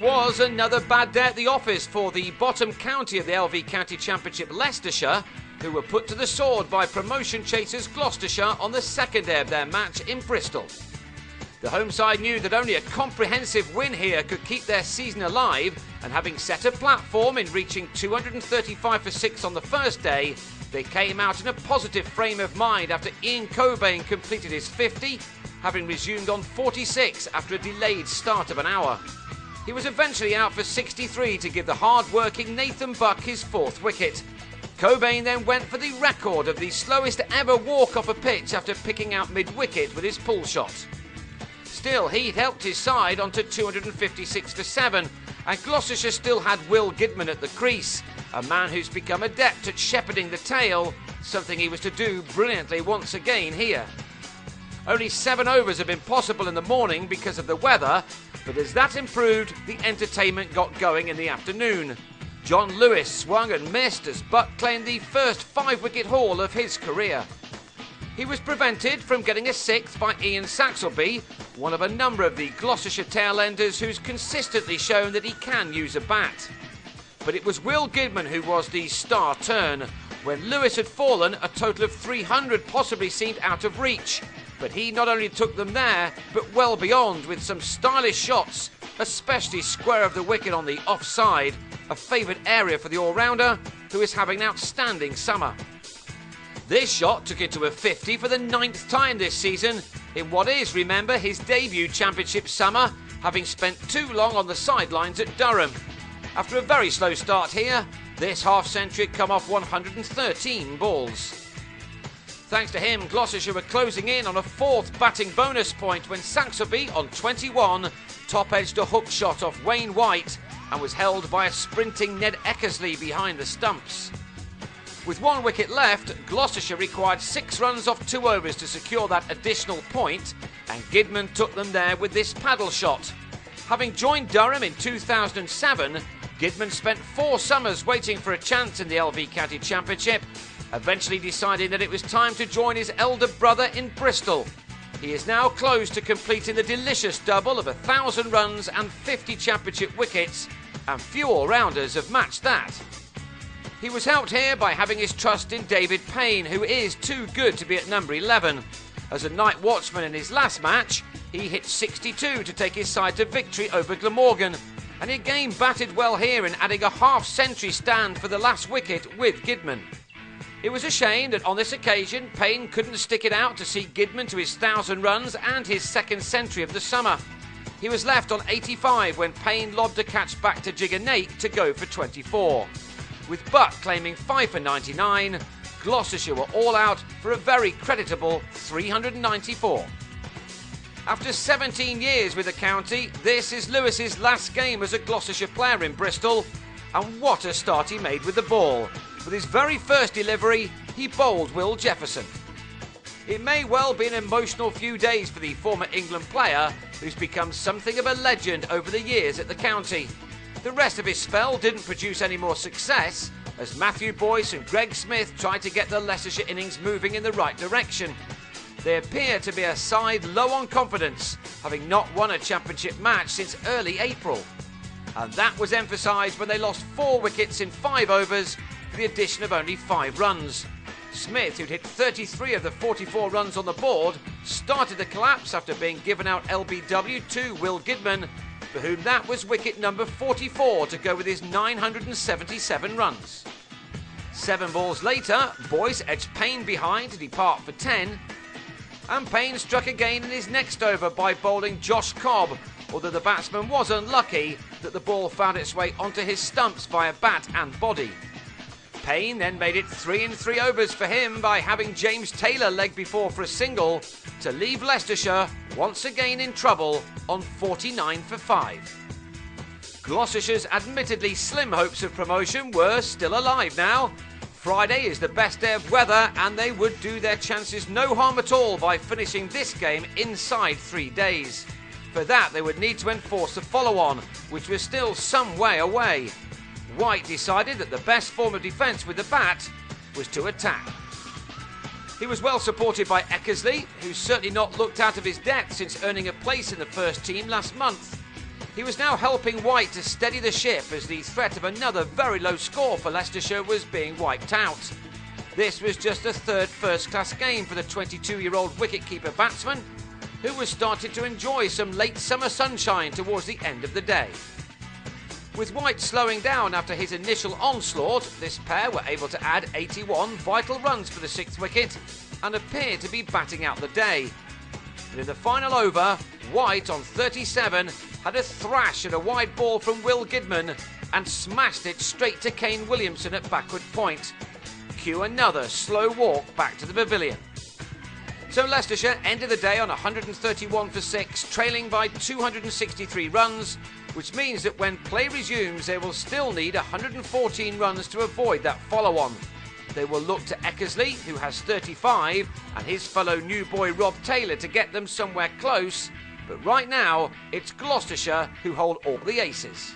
was another bad day at the office for the bottom county of the LV County Championship, Leicestershire, who were put to the sword by promotion chasers Gloucestershire on the second day of their match in Bristol. The home side knew that only a comprehensive win here could keep their season alive, and having set a platform in reaching 235 for 6 on the first day, they came out in a positive frame of mind after Ian Cobain completed his 50, having resumed on 46 after a delayed start of an hour. He was eventually out for 63 to give the hard-working Nathan Buck his fourth wicket. Cobain then went for the record of the slowest ever walk off a pitch after picking out mid-wicket with his pull shot. Still, he'd helped his side onto 256 for 7, and Gloucestershire still had Will Gidman at the crease, a man who's become adept at shepherding the tail, something he was to do brilliantly once again here. Only 7 overs have been possible in the morning because of the weather, but as that improved, the entertainment got going in the afternoon. John Lewis swung and missed as Buck claimed the first 5-wicket haul of his career. He was prevented from getting a 6th by Ian Saxelby, one of a number of the Gloucestershire tailenders who's consistently shown that he can use a bat. But it was Will Gidman who was the star turn. When Lewis had fallen, a total of 300 possibly seemed out of reach. But he not only took them there, but well beyond with some stylish shots, especially square of the wicket on the offside, a favourite area for the all-rounder, who is having an outstanding summer. This shot took it to a 50 for the 9th time this season, in what is, remember, his debut championship summer, having spent too long on the sidelines at Durham. After a very slow start here, this half-century had come off 113 balls. Thanks to him, Gloucestershire were closing in on a 4th batting bonus point when Saxelby, on 21, top-edged a hook shot off Wayne White and was held by a sprinting Ned Eckersley behind the stumps. With 1 wicket left, Gloucestershire required 6 runs off 2 overs to secure that additional point, and Gidman took them there with this paddle shot. Having joined Durham in 2007, Gidman spent 4 summers waiting for a chance in the LV County Championship, eventually deciding that it was time to join his elder brother in Bristol. He is now close to completing the delicious double of 1,000 runs and 50 championship wickets, and few all-rounders have matched that. He was helped here by having his trust in David Payne, who is too good to be at number 11. As a night watchman in his last match, he hit 62 to take his side to victory over Glamorgan, and he again batted well here in adding a half-century stand for the last wicket with Gidman. It was a shame that on this occasion Payne couldn't stick it out to see Gidman to his 1,000 runs and his 2nd century of the summer. He was left on 85 when Payne lobbed a catch back to Jigger Nate to go for 24. With Buck claiming 5 for 99, Gloucestershire were all out for a very creditable 394. After 17 years with the county, this is Lewis's last game as a Gloucestershire player in Bristol, and what a start he made with the ball. With his very first delivery, he bowled Will Jefferson. It may well be an emotional few days for the former England player, who's become something of a legend over the years at the county. The rest of his spell didn't produce any more success, as Matthew Boyce and Greg Smith tried to get the Leicestershire innings moving in the right direction. They appear to be a side low on confidence, having not won a championship match since early April. And that was emphasised when they lost 4 wickets in 5 overs for the addition of only 5 runs. Smith, who'd hit 33 of the 44 runs on the board, started the collapse after being given out LBW to Will Gidman, for whom that was wicket number 44 to go with his 977 runs. 7 balls later, Boyce edged Payne behind to depart for 10, and Payne struck again in his next over by bowling Josh Cobb, although the batsman was unlucky that the ball found its way onto his stumps via bat and body. Payne then made it 3 in 3 overs for him by having James Taylor leg before for a single to leave Leicestershire once again in trouble on 49 for 5. Gloucestershire's admittedly slim hopes of promotion were still alive now. Friday is the best day of weather and they would do their chances no harm at all by finishing this game inside 3 days. For that they would need to enforce the follow-on, which was still some way away. White decided that the best form of defence with the bat was to attack. He was well supported by Eckersley, who's certainly not looked out of his depth since earning a place in the first team last month. He was now helping White to steady the ship as the threat of another very low score for Leicestershire was being wiped out. This was just a third first-class game for the 22-year-old wicket-keeper batsman, who was starting to enjoy some late summer sunshine towards the end of the day. With White slowing down after his initial onslaught, this pair were able to add 81 vital runs for the sixth wicket and appeared to be batting out the day. But in the final over, White on 37 had a thrash at a wide ball from Will Gidman and smashed it straight to Kane Williamson at backward point. Cue another slow walk back to the pavilion. So Leicestershire ended the day on 131 for 6, trailing by 263 runs, which means that when play resumes they will still need 114 runs to avoid that follow-on. They will look to Eckersley, who has 35, and his fellow new boy Rob Taylor to get them somewhere close, but right now it's Gloucestershire who hold all the aces.